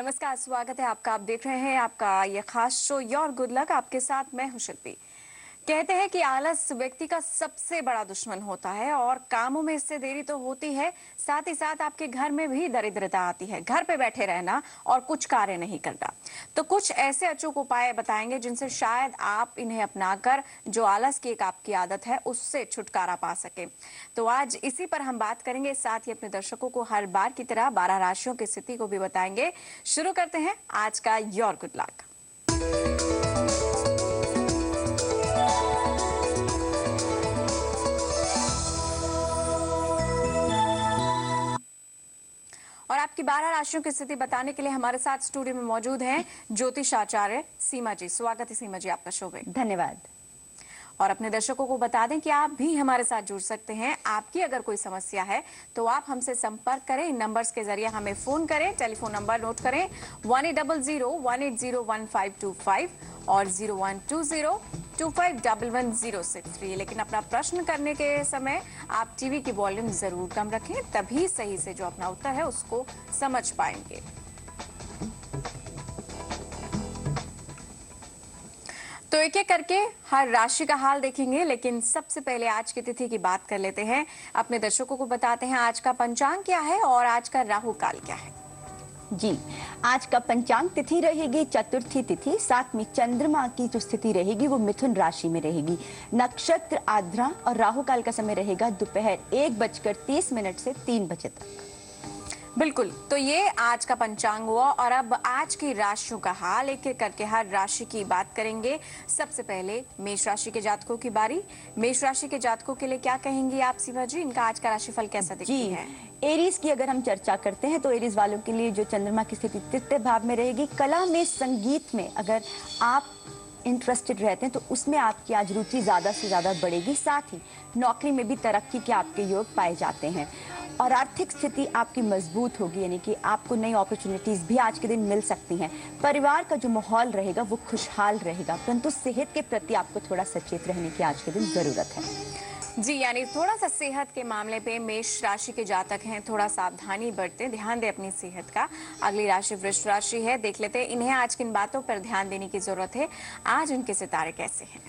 नमस्कार, स्वागत है आपका। आप देख रहे हैं आपका ये खास शो योर गुड लक। आपके साथ मैं हूं शिल्पी। कहते हैं कि आलस व्यक्ति का सबसे बड़ा दुश्मन होता है और कामों में इससे देरी तो होती है, साथ ही साथ आपके घर में भी दरिद्रता आती है। घर पे बैठे रहना और कुछ कार्य नहीं करना। तो कुछ ऐसे अचूक उपाय बताएंगे जिनसे शायद आप इन्हें अपनाकर जो आलस की एक आपकी आदत है उससे छुटकारा पा सके। तो आज इसी पर हम बात करेंगे। साथ ही अपने दर्शकों को हर बार की तरह 12 राशियों की स्थिति को भी बताएंगे। शुरू करते हैं आज का योर गुड लक। और आपकी 12 राशियों की स्थिति बताने के लिए हमारे साथ स्टूडियो में मौजूद हैं ज्योतिष आचार्य सीमा जी। स्वागत है सीमा जी आपका शो में। धन्यवाद। और अपने दर्शकों को बता दें कि आप भी हमारे साथ जुड़ सकते हैं। आपकी अगर कोई समस्या है तो आप हमसे संपर्क करें। इन नंबर्स के जरिए हमें फोन करें। टेलीफोन नंबर नोट करें 1800-180-1525 और 0120-2511-063। लेकिन अपना प्रश्न करने के समय आप टीवी की वॉल्यूम जरूर कम रखें, तभी सही से जो अपना उत्तर है उसको समझ पाएंगे। तो एक एक करके हर राशि का हाल देखेंगे, लेकिन सबसे पहले आज की तिथि की बात कर लेते हैं। अपने दर्शकों को बताते हैं आज का पंचांग क्या है और आज का राहु काल क्या है। जी, आज का पंचांग तिथि रहेगी चतुर्थी तिथि। साथ में चंद्रमा की जो स्थिति रहेगी वो मिथुन राशि में रहेगी। नक्षत्र आद्रा और राहु काल का समय रहेगा दोपहर 1:30 से 3 बजे तक। बिल्कुल, तो ये आज का पंचांग हुआ और अब आज की राशियों का हाल एक एक करके हर राशि की बात करेंगे। सबसे पहले मेष राशि के जातकों की बारी। मेष राशि के जातकों के लिए क्या कहेंगी आप सीमा जी? इनका आज का राशिफल कैसा दिखती है? एरीज की अगर हम चर्चा करते हैं तो एरीज वालों के लिए जो चंद्रमा की स्थिति तृतीय भाव में रहेगी। कला में, संगीत में अगर आप इंटरेस्टेड रहते हैं तो उसमें आपकी आज रुचि ज्यादा से ज्यादा बढ़ेगी। साथ ही नौकरी में भी तरक्की के आपके योग पाए जाते हैं और आर्थिक स्थिति आपकी मजबूत होगी, यानी कि आपको नई अपॉर्चुनिटीज भी आज के दिन मिल सकती हैं। परिवार का जो माहौल रहेगा वो खुशहाल रहेगा, परंतु सेहत के प्रति आपको थोड़ा सचेत रहने की आज के दिन जरूरत है। जी, यानी थोड़ा सा सेहत के मामले पे मेष राशि के जातक हैं, थोड़ा सावधानी बरतें, ध्यान दें अपनी सेहत का। अगली राशि वृष राशि है। देख लेते हैं इन्हें आज किन बातों पर ध्यान देने की जरूरत है। आज उनके सितारे कैसे हैं?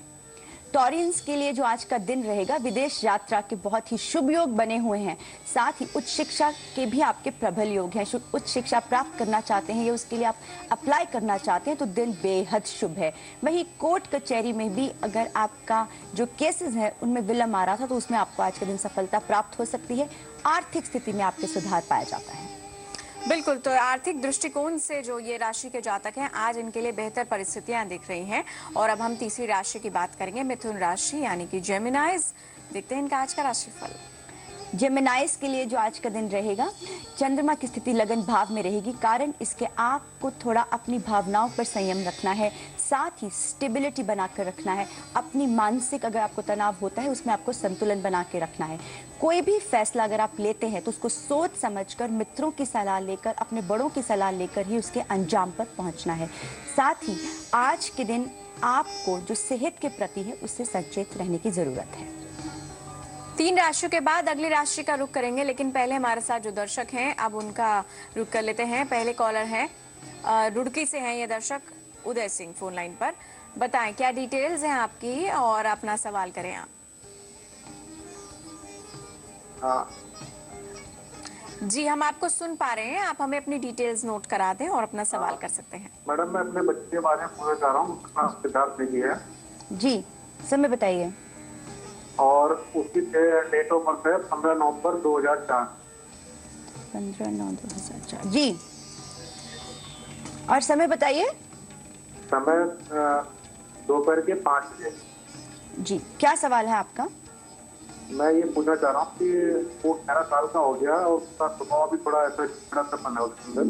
टॉरियंस के लिए जो आज का दिन रहेगा, विदेश यात्रा के बहुत ही शुभ योग बने हुए हैं। साथ ही उच्च शिक्षा के भी आपके प्रबल योग हैं। उच्च शिक्षा प्राप्त करना चाहते हैं या उसके लिए आप अप्लाई करना चाहते हैं तो दिन बेहद शुभ है। वहीं कोर्ट कचहरी में भी अगर आपका जो केसेस है उनमें विलंब आ रहा था तो उसमें आपको आज के दिन सफलता प्राप्त हो सकती है। आर्थिक स्थिति में आपके सुधार पाया जाता है। बिल्कुल, तो आर्थिक दृष्टिकोण से जो ये राशि के जातक हैं आज इनके लिए बेहतर परिस्थितियां दिख रही हैं। और अब हम तीसरी राशि की बात करेंगे, मिथुन राशि यानी कि जेमिनाइज। देखते हैं इनका आज का राशिफल। जेमिनाइज के लिए जो आज का दिन रहेगा, चंद्रमा की स्थिति लगन भाव में रहेगी। कारण इसके आपको थोड़ा अपनी भावनाओं पर संयम रखना है, साथ ही स्टेबिलिटी बनाकर रखना है। अपनी मानसिक अगर आपको तनाव होता है उसमें आपको संतुलन बना के रखना है। कोई भी फैसला अगर आप लेते हैं तो उसको सोच समझकर, मित्रों की सलाह लेकर, अपने बड़ों की सलाह लेकर ही उसके अंजाम पर पहुंचना है। साथ ही आज के दिन आपको जो सेहत के प्रति है उससे सचेत रहने की जरूरत है। 3 राशियों के बाद अगली राशि का रुख करेंगे, लेकिन पहले हमारे साथ जो दर्शक हैं अब उनका रुख कर लेते हैं। पहले कॉलर हैं रुड़की से हैं ये दर्शक उदय सिंह, फोन लाइन पर। बताएं क्या डिटेल्स हैं आपकी और अपना सवाल करें आप। हाँ जी, हम आपको सुन पा रहे हैं। आप हमें अपनी डिटेल्स नोट करा दें और अपना सवाल कर सकते हैं। मैडम, मैं अपने बच्चे के बारे में पूछना चाह रहा हूँ। उसका सिद्धार्थ नहीं है जी, समय बताइए। और उसकी डेट ऑफ बर्थ है 15 नवंबर 2004। 15/9/2004। जी, और समय बताइए। समय दोपहर के 5 बजे। जी, क्या सवाल है आपका? मैं ये पूछना चाह रहा हूँ कि वो 11 साल का हो गया और उसका स्वभाव भी थोड़ा ऐसा चिड़चिड़ापन है उसके अंदर।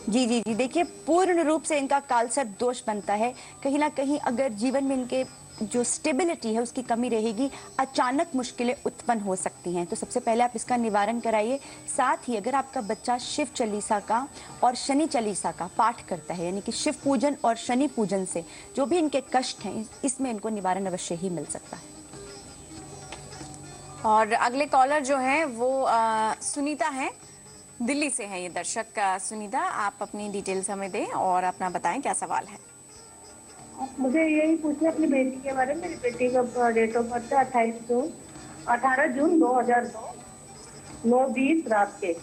जी जी जी, देखिए पूर्ण रूप से इनका कालसर्प दोष बनता है। कहीं ना कहीं अगर जीवन में इनके जो स्टेबिलिटी है उसकी कमी रहेगी, अचानक मुश्किलें उत्पन्न हो सकती हैं। तो सबसे पहले आप इसका निवारण कराइए। साथ ही अगर आपका बच्चा शिव चालीसा का और शनि चालीसा का पाठ करता है, यानी कि शिव पूजन और शनि पूजन से जो भी इनके कष्ट हैं इसमें इनको निवारण अवश्य ही मिल सकता है। और अगले कॉलर जो हैं वो सुनीता हैं दिल्ली से हैं ये दर्शक। सुनीता, आप अपनी डिटेल्स हमें दें और अपना बताएं क्या सवाल है। मुझे यही पूछना अपनी बेटी के बारे में। मेरी बेटी का डेट ऑफ बर्थ है 18 जून 2002, 9:20 रात के।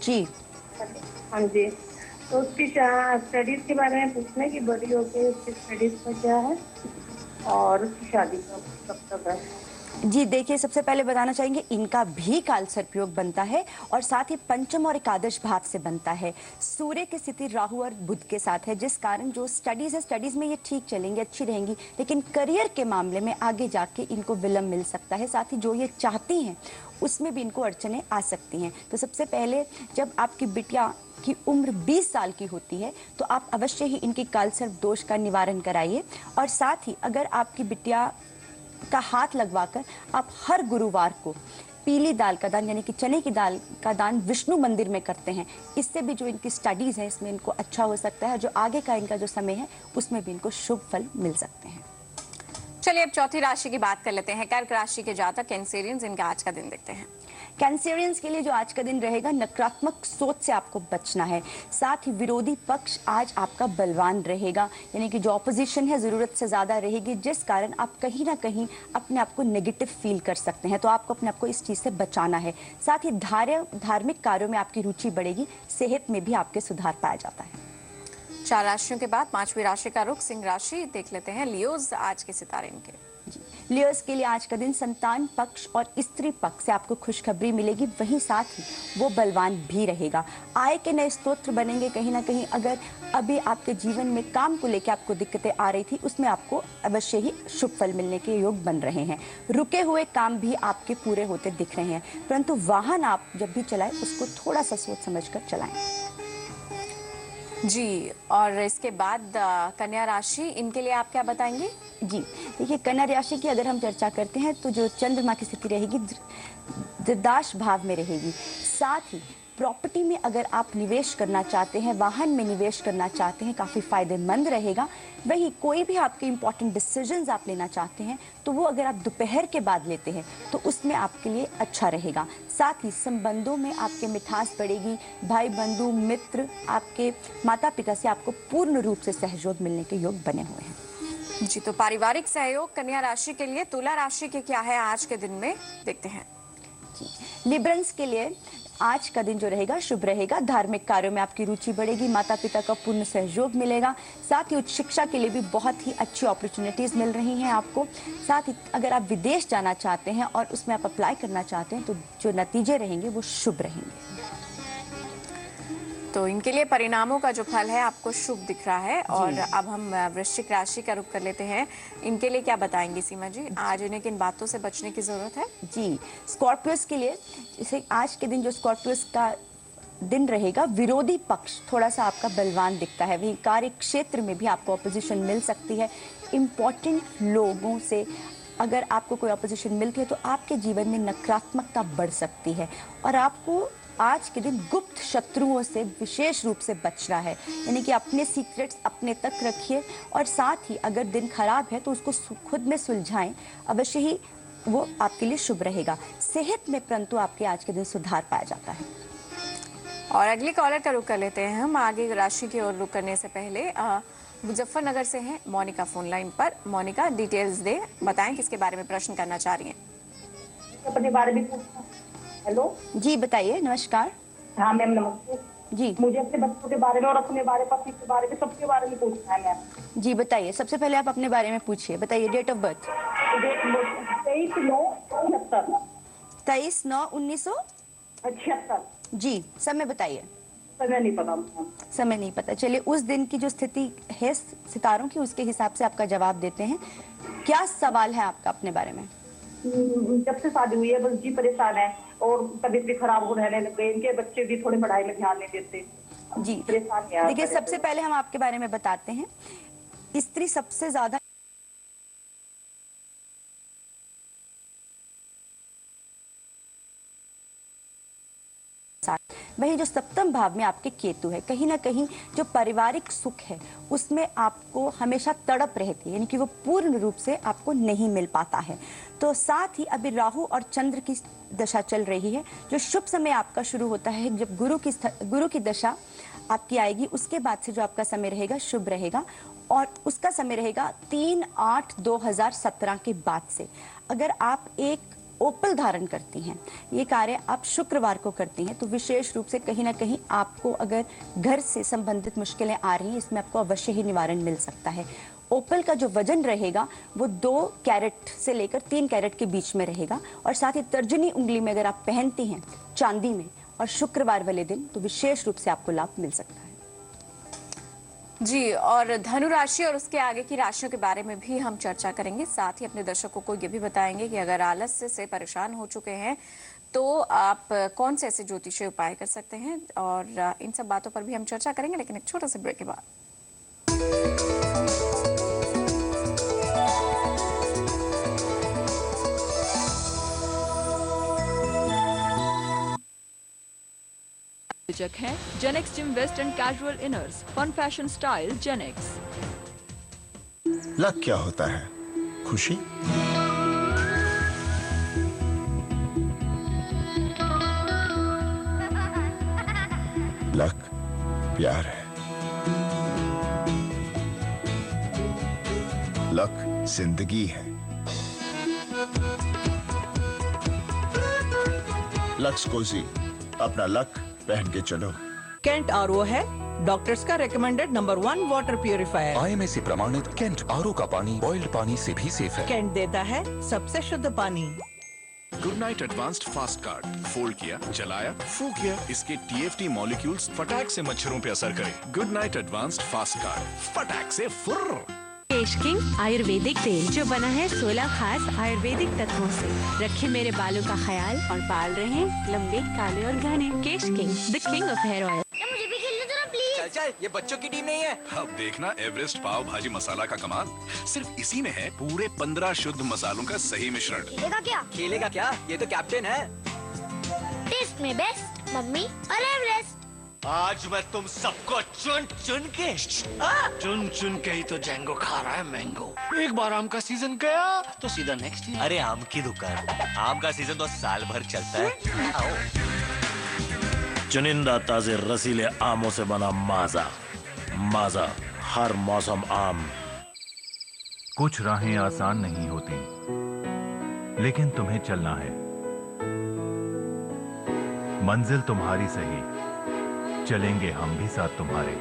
जी हाँ जी। तो उसकी स्टडीज के बारे में पूछना है कि बड़ी होके उसकी स्टडीज का क्या है और उसकी शादी कब तक है। जी, देखिए, सबसे पहले बताना चाहेंगे इनका भी काल सर्पयोग बनता है और साथ ही पंचम और एकादश भाव से बनता है। सूर्य की स्थिति राहु और बुध के साथ है, जिस कारण जो स्टडीज है, स्टडीज में ये ठीक चलेंगी, अच्छी रहेंगी, लेकिन करियर के मामले में आगे जाके इनको विलंब मिल सकता है। साथ ही जो ये चाहती हैं उसमें भी इनको अड़चनें आ सकती हैं। तो सबसे पहले जब आपकी बिटिया की उम्र 20 साल की होती है तो आप अवश्य ही इनकी काल सर्प दोष का निवारण कराइए। और साथ ही अगर आपकी बिटिया का हाथ लगवाकर आप हर गुरुवार को पीली दाल का दान, यानी कि चने की दाल का दान विष्णु मंदिर में करते हैं, इससे भी जो इनकी स्टडीज है इसमें इनको अच्छा हो सकता है। जो आगे का इनका जो समय है उसमें भी इनको शुभ फल मिल सकते हैं। चलिए अब चौथी राशि की बात कर लेते हैं। कर्क राशि के जातक कैंसेरियंस, इनका आज का दिन देखते हैं। कैंसेरियंस के लिए जो आज का दिन रहेगा, नकारात्मक सोच से आपको बचना है। साथ ही विरोधी पक्ष आज आपका बलवान रहेगा, यानी कि जो ऑपोजिशन है ज़रूरत से ज़्यादा रहेगी, जिस कारण आप कहीं ना कहीं अपने आप को नेगेटिव फील कर सकते हैं। तो आपको अपने आप को इस चीज़ से बचाना है। साथ ही धार्मिक कार्यों में आपकी रुचि बढ़ेगी। सेहत में भी आपके सुधार पाया जाता है। 4 राशियों के बाद 5वीं राशि का रुख सिंह राशि देख लेते हैं। लियोज, आज के सितारे इनके। लियोस के लिए आज का दिन संतान पक्ष और स्त्री पक्ष से आपको खुशखबरी मिलेगी, वहीं साथ ही वो बलवान भी रहेगा। आय के नए स्रोत बनेंगे। कहीं ना कहीं अगर अभी आपके जीवन में काम को लेकर आपको दिक्कतें आ रही थी, उसमें आपको अवश्य ही शुभ फल मिलने के योग बन रहे हैं। रुके हुए काम भी आपके पूरे होते दिख रहे हैं, परंतु वाहन आप जब भी चलाएं उसको थोड़ा सा सोच समझ कर चलाएं। जी, और इसके बाद कन्या राशि, इनके लिए आप क्या बताएंगे? जी, देखिए, कन्या राशि की अगर हम चर्चा करते हैं तो जो चंद्रमा की स्थिति रहेगी द्विदाश भाव में रहेगी। साथ ही प्रॉपर्टी में अगर आप निवेश करना चाहते हैं, वाहन में निवेश करना चाहते हैं, काफ़ी फायदेमंद रहेगा। वहीं कोई भी आपके इंपॉर्टेंट डिसीजंस आप लेना चाहते हैं तो वो अगर आप दोपहर के बाद लेते हैं तो उसमें आपके लिए अच्छा रहेगा। साथ ही संबंधों में आपके मिठास बढ़ेगी। भाई बंधु मित्र, आपके माता पिता से आपको पूर्ण रूप से सहयोग मिलने के योग बने हुए हैं। जी, तो पारिवारिक सहयोग कन्या राशि के लिए। तुला राशि के क्या है आज के दिन में, देखते हैं। लिब्रंस के लिए आज का दिन जो रहेगा शुभ रहेगा। धार्मिक कार्यों में आपकी रुचि बढ़ेगी। माता पिता का पूर्ण सहयोग मिलेगा। साथ ही उच्च शिक्षा के लिए भी बहुत ही अच्छी अपॉर्चुनिटीज मिल रही हैं आपको। साथ ही अगर आप विदेश जाना चाहते हैं और उसमें आप अप्लाई करना चाहते हैं तो जो नतीजे रहेंगे वो शुभ रहेंगे। तो इनके लिए परिणामों का जो फल है आपको शुभ दिख रहा है। और अब हम वृश्चिक राशि का रुख कर लेते हैं। इनके लिए क्या बताएंगे सीमा जी? आज इन्हें किन बातों से बचने की जरूरत है? जी, स्कॉर्पियोस के लिए जैसे आज के दिन जो स्कॉर्पियोस का दिन रहेगा, विरोधी पक्ष थोड़ा सा आपका बलवान दिखता है। वही कार्य क्षेत्र में भी आपको अपोजिशन मिल सकती है। इम्पोर्टेंट लोगों से अगर आपको कोई अपोजिशन मिलती है तो आपके जीवन में नकारात्मकता बढ़ सकती है। और आपको आज के दिन गुप्त शत्रुओं से विशेष रूप से बचना है, यानी कि अपने सीक्रेट्स अपने तक रखिए। और साथ ही अगर दिन खराब है तो उसको खुद में सुलझाएं, अवश्य ही वो आपके लिए शुभ रहेगा। सेहत में परंतु आपके आज के दिन सुधार पाया जाता है। और अगली कॉलर का रुख कर लेते हैं हम। आगे राशि की ओर रुख करने से पहले मुजफ्फरनगर से हैं मोनिका फोन लाइन पर। मोनिका, डिटेल्स दे, बताएं किसके बारे में प्रश्न करना चाह रही हैं। अपने बारे में पूछना। हेलो जी, बताइए। नमस्कार। हाँ मैम, नमस्ते जी मुझे अपने बच्चों के बारे में और अपने बारे पति के बारे में सबके बारे में पूछना है मैम। जी, बताइए। सबसे पहले आप अपने बारे में पूछिए। बताइए डेट ऑफ बर्थ। 23/9/76। 23/9/1976। जी, समय बताइए। समय नहीं पता मैम। समय नहीं पता। चलिए, उस दिन की जो स्थिति है सितारों की, उसके हिसाब से आपका जवाब देते हैं। क्या सवाल है आपका अपने बारे में? जब से शादी हुई है बस जी परेशान है और तबीयत भी खराब हो रहने लग गई। इनके बच्चे भी थोड़े पढ़ाई में ध्यान नहीं देते। जी, परेशान है। देखिए, सबसे पहले हम आपके बारे में बताते हैं। स्त्री सबसे ज्यादा साथ। वही जो सप्तम भाव में आपके केतु है, कहीं ना कहीं जो पारिवारिक सुख है उसमें आपको हमेशा तड़प रहती है, यानी कि वो पूर्ण रूप से आपको नहीं मिल पाता है। तो साथ ही अभी राहु और चंद्र की दशा चल रही है, जो शुभ समय आपका शुरू होता है जब गुरु की दशा आपकी आएगी, उसके बाद से जो आपका समय रहेगा शुभ रहेगा, और उसका समय रहेगा 3/8/2017 के बाद से। अगर आप एक ओपल धारण करती हैं, ये कार्य आप शुक्रवार को करती हैं, तो विशेष रूप से कहीं ना कहीं आपको अगर घर से संबंधित मुश्किलें आ रही हैं, इसमें आपको अवश्य ही निवारण मिल सकता है। ओपल का जो वजन रहेगा वो 2 कैरेट से लेकर 3 कैरेट के बीच में रहेगा, और साथ ही तर्जनी उंगली में अगर आप पहनती हैं चांदी में और शुक्रवार वाले दिन, तो विशेष रूप से आपको लाभ मिल सकता है। जी, और धनु राशि और उसके आगे की राशियों के बारे में भी हम चर्चा करेंगे। साथ ही अपने दर्शकों को ये भी बताएंगे कि अगर आलस्य से परेशान हो चुके हैं तो आप कौन से ऐसे ज्योतिषीय उपाय कर सकते हैं, और इन सब बातों पर भी हम चर्चा करेंगे, लेकिन एक छोटा सा ब्रेक के बाद। है Genex gym vest and casual inners, fun fashion style Genex. Luck क्या होता है? खुशी, लक प्यार है, लक जिंदगी है, लक्स कोजी, अपना लक पहन के चलो। कैंट आरओ है डॉक्टर्स का recommended number 1 water purifier. IMA प्रमाणित कैंट आरओ का पानी बॉइल्ड पानी से भी सेफ है। कैंट देता है सबसे शुद्ध पानी। Good night advanced fast card, fold किया, जलाया, फूंक किया, इसके TFT मॉलिक्यूल्स फटाक से मच्छरों पे असर करें। Good night advanced fast card, फटाक से फुर्र। केश किंग आयुर्वेदिक तेल जो बना है 16 खास आयुर्वेदिक तत्वों से, रखे मेरे बालों का ख्याल और बाल रहे लंबे, काले और घने। Kesh king, the king of hair oil. मुझे भी खेलने दो ना प्लीज। चल ये बच्चों की टीम नहीं है। अब देखना एवरेस्ट पाव भाजी मसाला का कमाल, सिर्फ इसी में है पूरे 15 शुद्ध मसालों का सही मिश्रण। खेलेगा क्या? खेलेगा क्या? ये तो कैप्टन है। टेस्ट में बेस्ट मम्मी और एवरेस्ट। आज मैं तुम सबको चुन चुन के ही तो जेंगो खा रहा है मैंगो। एक बार आम का सीजन गया तो सीधा नेक्स्ट ईयर। अरे आम की दुकान, आम का सीजन तो साल भर चलता है। आओ। चुनिंदा ताजे रसीले आमों से बना माजा हर मौसम आम। कुछ राहें आसान नहीं होती, लेकिन तुम्हें चलना है। मंजिल तुम्हारी सही, चलेंगे हम भी साथ तुम्हारे।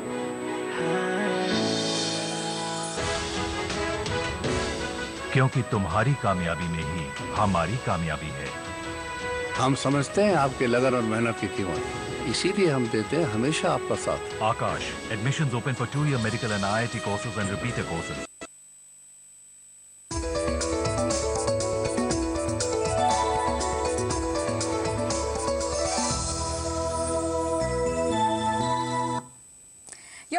क्योंकि तुम्हारी कामयाबी में ही हमारी कामयाबी है। हम समझते हैं आपके लगन और मेहनत की कीमत, इसीलिए हम देते हैं हमेशा आपका साथ। Aakash, admissions open for 2-year medical and IIT courses and repeater courses.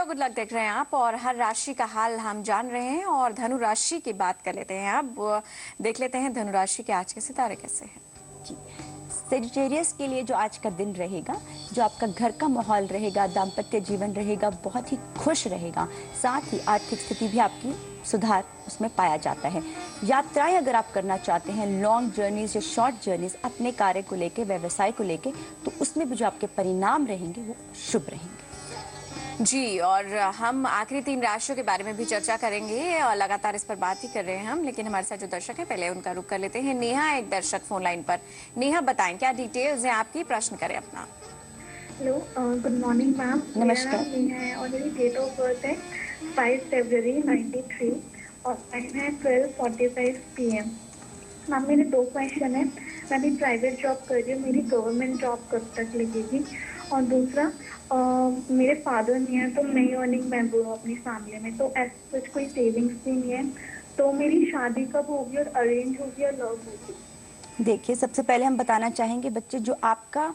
Good luck देख रहे हैं आप, और हर राशि का हाल हम जान रहे हैं, और धनु राशि की बात कर लेते हैं। अब देख लेते हैं धनु राशि के आज के सितारे कैसे हैं। सेजिटेरियस के लिए जो आज का दिन रहेगा, जो आपका घर का माहौल रहेगा, दाम्पत्य जीवन रहेगा, बहुत ही खुश रहेगा। साथ ही आर्थिक स्थिति भी आपकी सुधार उसमें पाया जाता है। यात्राएं अगर आप करना चाहते हैं, लॉन्ग जर्नीज या शॉर्ट जर्नीज, अपने कार्य को लेके, व्यवसाय को लेके, तो उसमें भी जो आपके परिणाम रहेंगे वो शुभ रहेंगे। जी, और हम आखिरी 3 राशियों के बारे में भी चर्चा करेंगे, और लगातार इस पर बात ही कर रहे हैं हम, लेकिन हमारे साथ जो दर्शक हैं पहले उनका रुख कर लेते हैं। नेहा एक दर्शक फोन लाइन पर। नेहा बताएं क्या डिटेल्स हैं आपकी, प्रश्न करें अपना। Hello, good morning ma'am. नमस्कार। नेहा है और मेरी डेट ऑफ बर्थ है 5 फरवरी 93 और टाइम है 12:45 PM। मैम मेरे 2 क्वेश्चन है। मैं भी प्राइवेट जॉब कर रही हूँ, मेरी गवर्नमेंट जॉब कब तक लगेगी? और दूसरा, मेरे फादर नहीं है तो मैं अर्निंग मेंबर हूँ अपनी फैमिली में, तो ऐसा कुछ कोई सेविंग्स भी नहीं है, तो मेरी शादी कब होगी, और अरेंज होगी या लव होगी? देखिए, सबसे पहले हम बताना चाहेंगे बच्चे, जो आपका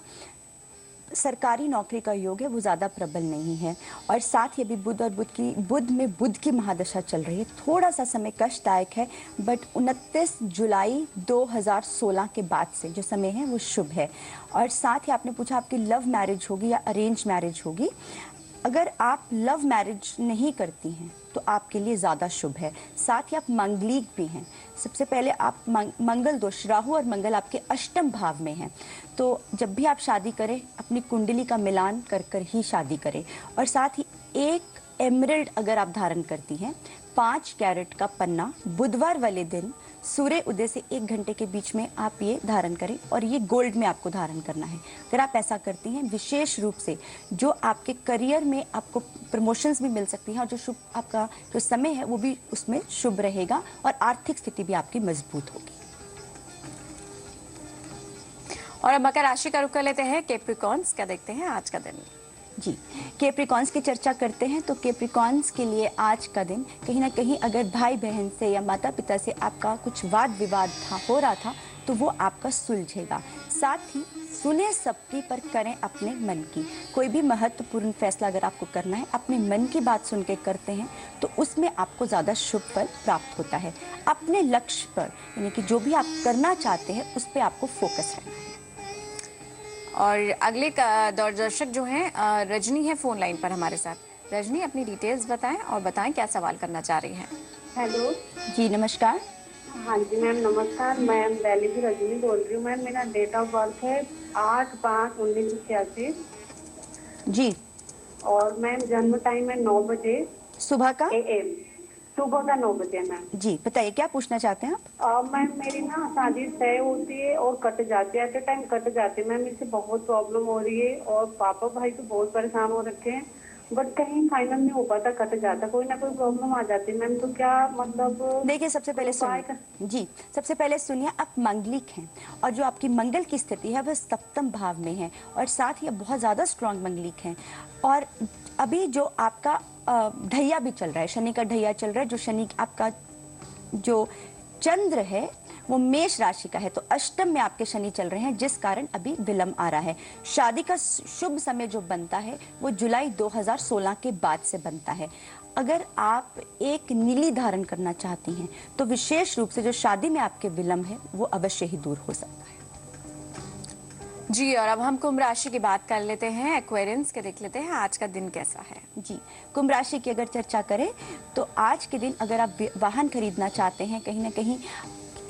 सरकारी नौकरी का योग है वो ज़्यादा प्रबल नहीं है, और साथ ही अभी बुध की महादशा चल रही है। थोड़ा सा समय कष्टदायक है, बट 29 जुलाई 2016 के बाद से जो समय है वो शुभ है। और साथ ही आपने पूछा आपकी लव मैरिज होगी या अरेंज मैरिज होगी। अगर आप लव मैरिज नहीं करती हैं तो आपके लिए ज़्यादा शुभ है। साथ ही आप मंगलिक भी हैं। सबसे पहले आप मंगल दोष, राहु और मंगल आपके अष्टम भाव में हैं, तो जब भी आप शादी करें अपनी कुंडली का मिलान कर कर ही शादी करें। और साथ ही एक एमरल्ड अगर आप धारण करती हैं, 5 कैरेट का पन्ना बुधवार वाले दिन सूर्य उदय से 1 घंटे के बीच में आप ये धारण करें, और ये गोल्ड में आपको धारण करना है। अगर आप ऐसा करती हैं, विशेष रूप से जो आपके करियर में आपको प्रमोशंस भी मिल सकती हैं, और जो शुभ आपका जो समय है वो भी उसमें शुभ रहेगा, और आर्थिक स्थिति भी आपकी मजबूत होगी। और अब मकर राशि का रुख कर लेते हैं कैप्रिकॉर्न्स, क्या देखते हैं आज का दिन। जी, कैप्रिकॉर्न्स की चर्चा करते हैं तो कैप्रिकॉर्न्स के लिए आज का दिन कहीं ना कहीं अगर भाई बहन से या माता पिता से आपका कुछ वाद विवाद हो रहा था तो वो आपका सुलझेगा। साथ ही सुने सबकी पर करें अपने मन की। कोई भी महत्वपूर्ण फैसला अगर आपको करना है, अपने मन की बात सुन के करते हैं तो उसमें आपको ज़्यादा शुभ फल प्राप्त होता है। अपने लक्ष्य पर, यानी कि जो भी आप करना चाहते हैं उस पर आपको फोकस रहना है। और अगले दर्शक जो हैं रजनी है फोन लाइन पर हमारे साथ। रजनी, अपनी डिटेल्स बताएं और बताएं क्या सवाल करना चाह रही हैं। हेलो जी नमस्कार। हाँ जी मैम नमस्कार, मैं दिल्ली से रजनी बोल रही हूँ। मैम मेरा डेट ऑफ बर्थ है 8/5/1986 जी, और मैम जन्म टाइम है 9 बजे सुबह का AM, सुबह का 9 बजे। मैम जी बताइए क्या पूछना चाहते हैं आप। मैम मेरी ना शादी तय होती है और कट जाती है, एट ए टाइम कट जाती है। मैम इससे बहुत प्रॉब्लम हो रही है, और पापा भाई तो बहुत परेशान हो रखे हैं, बट कहीं फाइनल नहीं हो पाता, कट जाता, कोई ना कोई प्रॉब्लम आ जाती है। मैम तो क्या मतलब, देखिए सबसे पहले सबसे पहले सुनिए, आप मंगलिक हैं और जो आपकी मंगल की स्थिति है वह सप्तम भाव में है, और साथ ही आप बहुत ज़्यादा स्ट्रांग मंगलिक हैं। और अभी जो आपका ढैया भी चल रहा है, शनि का ढैया चल रहा है, जो शनि आपका जो चंद्र है वो मेष राशि का है, तो अष्टम में आपके शनि चल रहे हैं, जिस कारण अभी विलंब आ रहा है। शादी का शुभ समय जो बनता है वो जुलाई 2016 के बाद से बनता है। अगर आप एक नीली धारण करना चाहती हैं तो विशेष रूप से जो शादी में आपके विलंब है वो अवश्य ही दूर हो सकता है। जी, और अब हम कुंभ राशि की बात कर लेते हैं, एक्वेरियंस के देख लेते हैं आज का दिन कैसा है। जी, कुंभ राशि की अगर चर्चा करें तो आज के दिन अगर आप वाहन खरीदना चाहते हैं, कहीं ना कहीं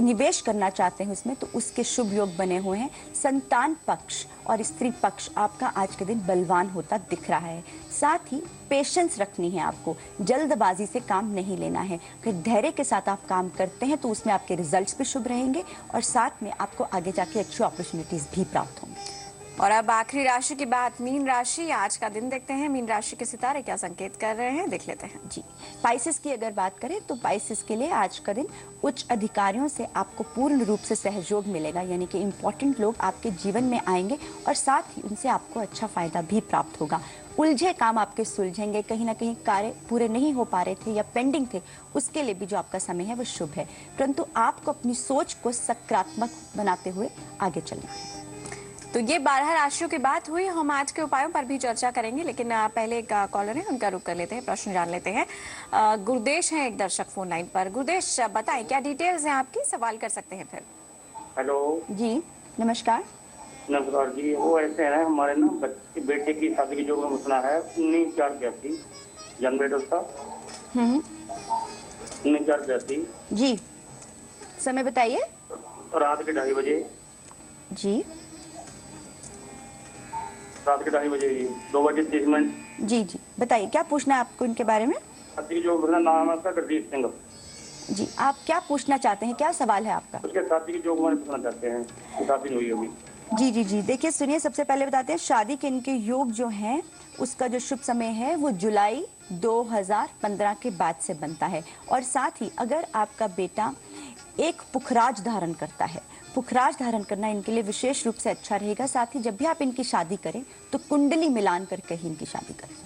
निवेश करना चाहते हैं उसमें, तो उसके शुभ योग बने हुए हैं। संतान पक्ष और स्त्री पक्ष आपका आज के दिन बलवान होता दिख रहा है। साथ ही पेशेंस रखनी है आपको, जल्दबाजी से काम नहीं लेना है। अगर धैर्य के साथ आप काम करते हैं तो उसमें आपके रिजल्ट्स भी शुभ रहेंगे, और साथ में आपको आगे जाके अच्छी अपॉर्चुनिटीज भी प्राप्त होंगी। और अब आखिरी राशि की बात, मीन राशि। आज का दिन देखते हैं मीन राशि के सितारे क्या संकेत कर रहे हैं, देख लेते हैं। जी, पाइसेस की अगर बात करें तो पाइसेस के लिए आज का दिन उच्च अधिकारियों से आपको पूर्ण रूप से सहयोग मिलेगा, यानी कि इम्पोर्टेंट लोग आपके जीवन में आएंगे और साथ ही उनसे आपको अच्छा फायदा भी प्राप्त होगा। उलझे काम आपके सुलझेंगे, कहीं ना कहीं कार्य पूरे नहीं हो पा रहे थे या पेंडिंग थे, उसके लिए भी जो आपका समय है वो शुभ है, परंतु आपको अपनी सोच को सकारात्मक बनाते हुए आगे चलना है। तो ये 12 राशियों की बात हुई। हम आज के उपायों पर भी चर्चा करेंगे, लेकिन पहले एक कॉलर है उनका रुख कर लेते हैं, प्रश्न जान लेते हैं। गुरदेश हैं एक दर्शक फोन लाइन पर। गुरदेश बताएं क्या डिटेल्स हैं आपकी, सवाल कर सकते हैं फिर। हेलो जी नमस्कार। नमस्कार जी, वो ऐसे है हमारे ना बच्चे बेटे की शादी की जो मसला है 19/4/82 जन्म डेट उसका 19/4/82 जी। समय बताइए। रात के 2:30 बजे जी, रात के 2:30 बजे 2:30 जी जी बताइए क्या पूछना है आपको इनके बारे में। शादी जो मेरा नाम है उसका गुरदीप सिंह जी। आप क्या पूछना चाहते हैं, क्या सवाल है आपका। उसके शादी की जो हमारे पूछना चाहते हैं, शादी नहीं हुई होगी। जी जी जी देखिए सुनिए, सबसे पहले बताते हैं शादी के इनके योग जो हैं उसका जो शुभ समय है वो जुलाई 2015 के बाद से बनता है। और साथ ही अगर आपका बेटा एक पुखराज धारण करता है, पुखराज धारण करना इनके लिए विशेष रूप से अच्छा रहेगा। साथ ही जब भी आप इनकी शादी करें तो कुंडली मिलान करके ही इनकी शादी करें।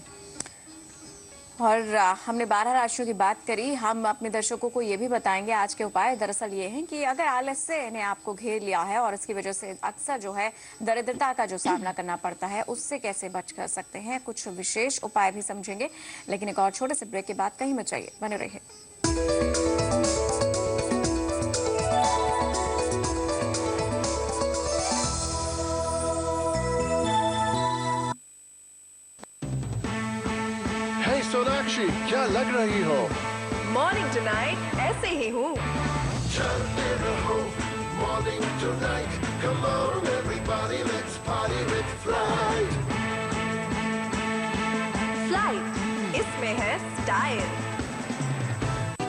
और हमने 12 राशियों की बात करी। हम अपने दर्शकों को ये भी बताएंगे आज के उपाय दरअसल ये हैं कि अगर आलस्य ने आपको घेर लिया है और इसकी वजह से अक्सर जो है दरिद्रता का जो सामना करना पड़ता है, उससे कैसे बच कर सकते हैं, कुछ विशेष उपाय भी समझेंगे। लेकिन एक और छोटे से ब्रेक के बाद कहीं मत जाइए, बने रहिए। सोनाक्षी, क्या लग रही हो? मॉर्निंग टुनाइट ऐसे ही हूँ। Morning tonight, come on everybody, let's party with Flight. Flight, इसमें है स्टाइल।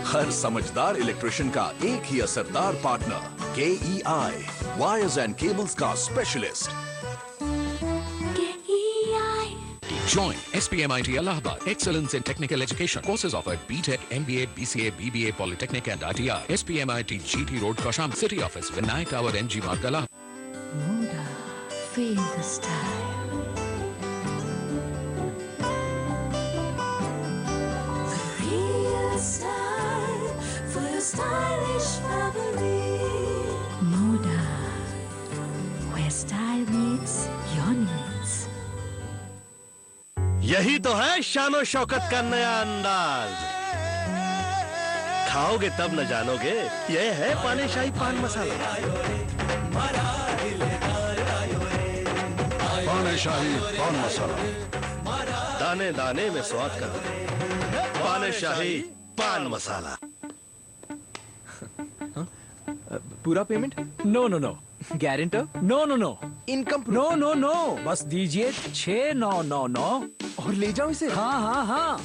हर समझदार इलेक्ट्रिशियन का एक ही असरदार partner KEI, wires and cables का specialist. Join SPMIT Allahabad. Excellence in Technical Education. Courses offered BTech, MBA, BCA, BBA, Polytechnic and ITI. SPMIT GT Road, Kosham City Office, Vinay Tower, NG Marg, Allahabad. Moda, feel the style. The real style for your stylish family. Moda, where style meets your needs. यही तो है शानो शौकत का नया अंदाज। खाओगे तब न जानोगे, यह है पानेशाही पान मसाला। पानेशाही पान मसाला, दाने दाने में स्वाद का पानेशाही पान मसाला। पूरा payment? No no no. Guarantor? No no no. Income? No no no. बस दीजिए 6999 और ले जाओ इसे। हाँ हाँ हाँ।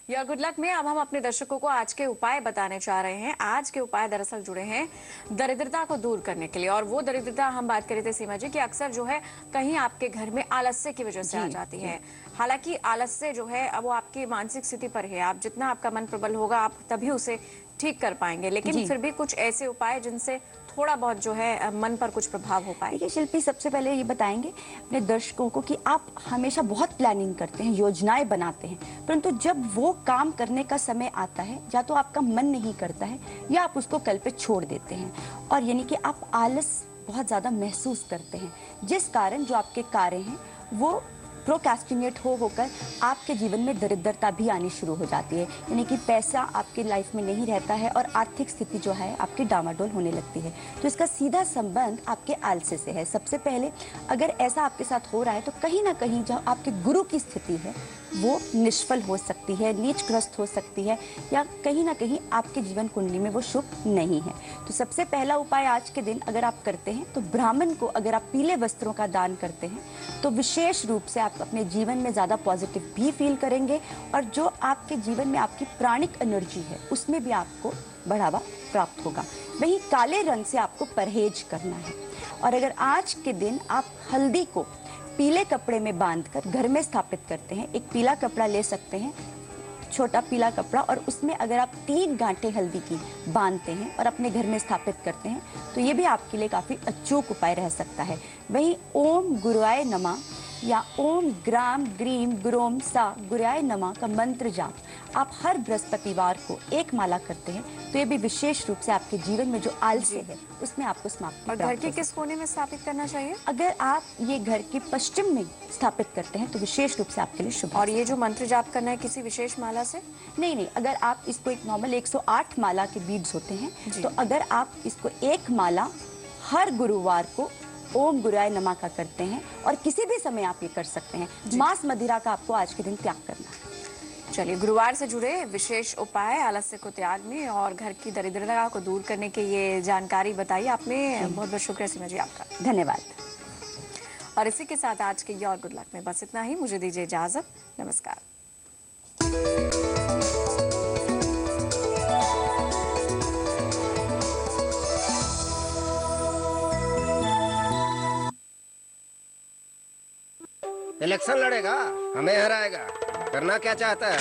या गुड लक में अब हम अपने दर्शकों को आज के उपाय बताने चाह रहे हैं। आज के उपाय दरअसल जुड़े हैं दरिद्रता को दूर करने के लिए। और वो दरिद्रता हम बात कर रहे थे सीमा जी कि अक्सर जो है कहीं आपके घर में आलस्य की वजह से आ जाती है। हालांकि आलस्य जो है अब वो आपकी मानसिक स्थिति पर है। आप जितना आपका मन प्रबल होगा आप तभी उसे ठीक कर पाएंगे। लेकिन फिर भी कुछ ऐसे उपाय जिनसे थोड़ा बहुत जो है मन पर कुछ प्रभाव हो पाए। देखिए शिल्पी, सबसे पहले ये बताएंगे अपने दर्शकों को कि आप हमेशा बहुत प्लानिंग करते हैं, योजनाएं बनाते हैं, परंतु जब वो काम करने का समय आता है या तो आपका मन नहीं करता है या आप उसको कल पे छोड़ देते हैं। और यानी कि आप आलस बहुत ज़्यादा महसूस करते हैं, जिस कारण जो आपके कार्य हैं वो प्रोक्रेस्टिनेट होकर आपके जीवन में दरिद्रता भी आनी शुरू हो जाती है। यानी कि पैसा आपके लाइफ में नहीं रहता है और आर्थिक स्थिति जो है आपकी डामाडोल होने लगती है। तो इसका सीधा संबंध आपके आलस्य से है। सबसे पहले अगर ऐसा आपके साथ हो रहा है तो कहीं ना कहीं जो आपके गुरु की स्थिति है वो निष्फल हो सकती है, नीचग्रस्त हो सकती है, या कहीं ना कहीं आपके जीवन कुंडली में वो शुभ नहीं है। तो सबसे पहला उपाय आज के दिन अगर आप करते हैं तो ब्राह्मण को अगर आप पीले वस्त्रों का दान करते हैं तो विशेष रूप से आप अपने जीवन में ज़्यादा पॉजिटिव भी फील करेंगे और जो आपके जीवन में आपकी प्राणिक एनर्जी है उसमें भी आपको बढ़ावा प्राप्त होगा। वहीं काले रंग से आपको परहेज करना है। और अगर आज के दिन आप हल्दी को पीले कपड़े में बांधकर घर में स्थापित करते हैं, एक पीला कपड़ा ले सकते हैं, छोटा पीला कपड़ा, और उसमें अगर आप 3 गांठें हल्दी की बांधते हैं और अपने घर में स्थापित करते हैं तो ये भी आपके लिए काफ़ी अचूक उपाय रह सकता है। वहीं ओम गुरुआय नमः या ओम ग्राम ग्रीम गुरोम सा गुरुआय नमः का मंत्र जाप आप हर बृहस्पतिवार को 1 माला करते हैं तो ये भी विशेष रूप से आपके जीवन में जो आलस्य है उसमें आपको समाप्ति। और घर के किस कोने में स्थापित करना चाहिए? अगर आप ये घर के पश्चिम में स्थापित करते हैं तो विशेष रूप से आपके लिए शुभ। और ये जो मंत्र जाप करना है किसी विशेष माला से? नहीं, अगर आप इसको एक नॉर्मल 108 माला के बीड्स होते हैं तो अगर आप इसको 1 माला हर गुरुवार को ओम गुरुआय नमः का करते हैं और किसी भी समय आप ये कर सकते हैं। मांस मदिरा का आपको आज के दिन त्याग करना है। चलिए, गुरुवार से जुड़े विशेष उपाय आलस्य को त्यागने और घर की दरिद्रता को दूर करने के ये जानकारी बताई आपने। बहुत बहुत शुक्रिया सीमा जी आपका। धन्यवाद। और इसी के साथ आज के योर गुड लक में बस इतना ही। मुझे दीजिए इजाजत। नमस्कार। इलेक्शन लड़ेगा, हमें हराएगा, करना क्या चाहता है?